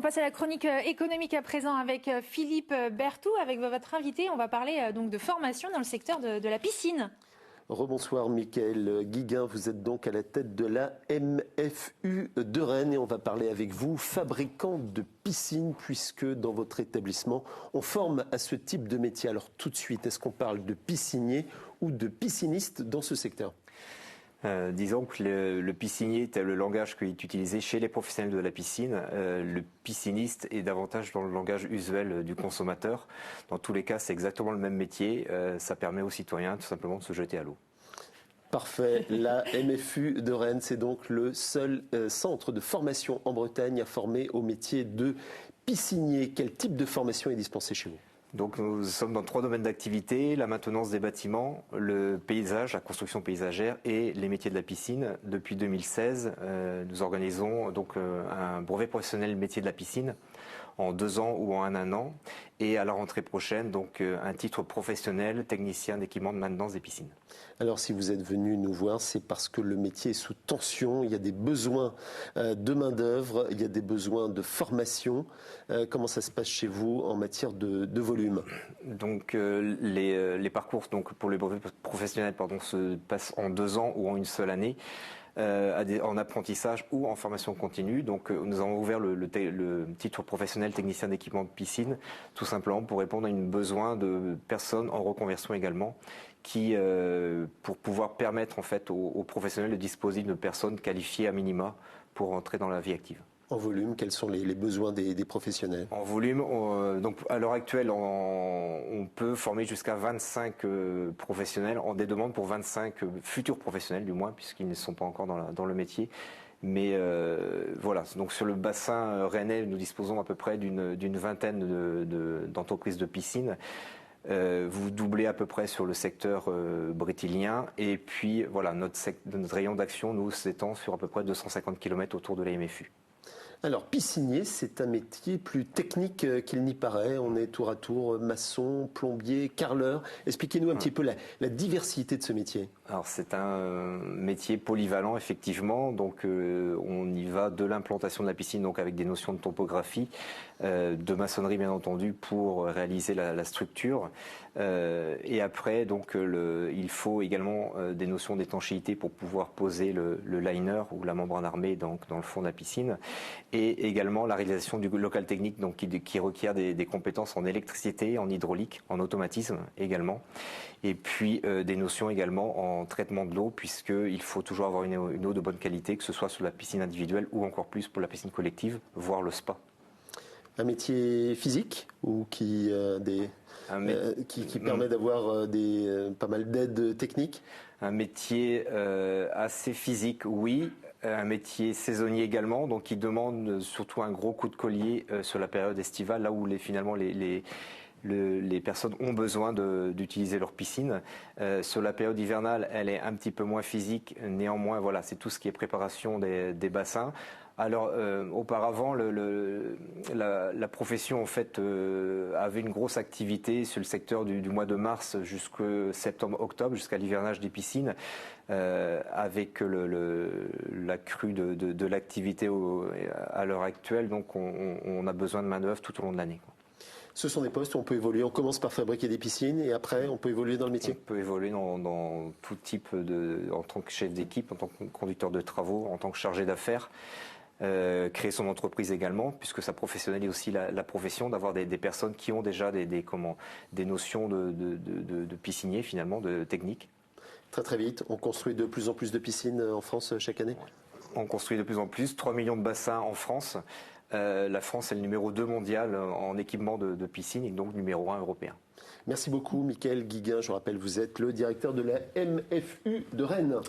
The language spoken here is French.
On passe à la chronique économique à présent avec Philippe Berthoud. Avec votre invité, on va parler donc de formation dans le secteur de la piscine. Rebonsoir Mickaël Guiguin, vous êtes donc à la tête de la MFU de Rennes et on va parler avec vous, fabricant de piscines, puisque dans votre établissement, on forme à ce type de métier. Alors tout de suite, est-ce qu'on parle de piscinier ou de pisciniste dans ce secteur ? Disons que le piscinier est le langage qui est utilisé chez les professionnels de la piscine. Le pisciniste est davantage dans le langage usuel du consommateur. Dans tous les cas, c'est exactement le même métier. Ça permet aux citoyens tout simplement de se jeter à l'eau. Parfait. La MFU de Rennes, c'est donc le seul centre de formation en Bretagne à former au métier de piscinier. Quel type de formation est dispensé chez vous ? Donc nous sommes dans 3 domaines d'activité, la maintenance des bâtiments, le paysage, la construction paysagère et les métiers de la piscine. Depuis 2016, nous organisons donc un brevet professionnel métier de la piscine en 2 ans ou en 1 an. Et à la rentrée prochaine, donc un titre professionnel technicien d'équipement de maintenance des piscines. Alors si vous êtes venu nous voir, c'est parce que le métier est sous tension, il y a des besoins de main-d'œuvre, il y a des besoins de formation. Comment ça se passe chez vous en matière de volume ? Donc les parcours donc, pour le brevet professionnel se passent en 2 ans ou en 1 seule année. En apprentissage ou en formation continue. Donc nous avons ouvert le titre professionnel technicien d'équipement de piscine tout simplement pour répondre à un besoin de personnes en reconversion également qui pour pouvoir permettre en fait aux professionnels de disposer de personnes qualifiées à minima pour entrer dans la vie active. En volume, quels sont les besoins des professionnels ? En volume, donc à l'heure actuelle, on peut former jusqu'à 25 professionnels. On des demandes pour 25 futurs professionnels, du moins, puisqu'ils ne sont pas encore dans le métier. Mais voilà, donc sur le bassin rennais, nous disposons à peu près d'une vingtaine d'entreprises de piscine. Vous doublez à peu près sur le secteur brétilien. Et puis, voilà, notre rayon d'action, nous, s'étend sur à peu près 250 km autour de la MFU. Alors, piscinier, c'est un métier plus technique qu'il n'y paraît. On est tour à tour maçon, plombier, carreleur. Expliquez-nous un petit peu la diversité de ce métier. Alors, c'est un métier polyvalent, effectivement. Donc, on y va de l'implantation de la piscine, donc avec des notions de topographie, de maçonnerie, bien entendu, pour réaliser la structure. Et après, donc, il faut également des notions d'étanchéité pour pouvoir poser le liner ou la membrane armée dans le fond de la piscine. Et également la réalisation du local technique donc qui requiert des compétences en électricité, en hydraulique, en automatisme également. Et puis des notions également en traitement de l'eau, puisqu'il faut toujours avoir une eau de bonne qualité, que ce soit sur la piscine individuelle ou encore plus pour la piscine collective, voire le spa. Un métier physique ou qui permet d'avoir pas mal d'aides techniques ? Un métier assez physique, oui. Un métier saisonnier également, donc qui demande surtout un gros coup de collier sur la période estivale, là où finalement les personnes ont besoin d'utiliser leur piscine. Sur la période hivernale, elle est un petit peu moins physique. Néanmoins, voilà, c'est tout ce qui est préparation des bassins. Alors, auparavant, la profession en fait avait une grosse activité sur le secteur du mois de mars jusqu'au septembre-octobre, jusqu'à l'hivernage des piscines, avec la crue de l'activité à l'heure actuelle. Donc, on a besoin de main-d'œuvre tout au long de l'année. Ce sont des postes où on peut évoluer. On commence par fabriquer des piscines et après, on peut évoluer dans le métier. On peut évoluer dans tout type en tant que chef d'équipe, en tant que conducteur de travaux, en tant que chargé d'affaires. Créer son entreprise également, puisque ça professionnalise aussi la profession, d'avoir des personnes qui ont déjà des notions de piscinier finalement, de technique. Très très vite, on construit de plus en plus de piscines en France chaque année. On construit de plus en plus, 3 millions de bassins en France. La France est le numéro 2 mondial en équipement de piscine et donc numéro 1 européen. Merci beaucoup Mickaël Guiguin, je rappelle vous êtes le directeur de la MFU de Rennes.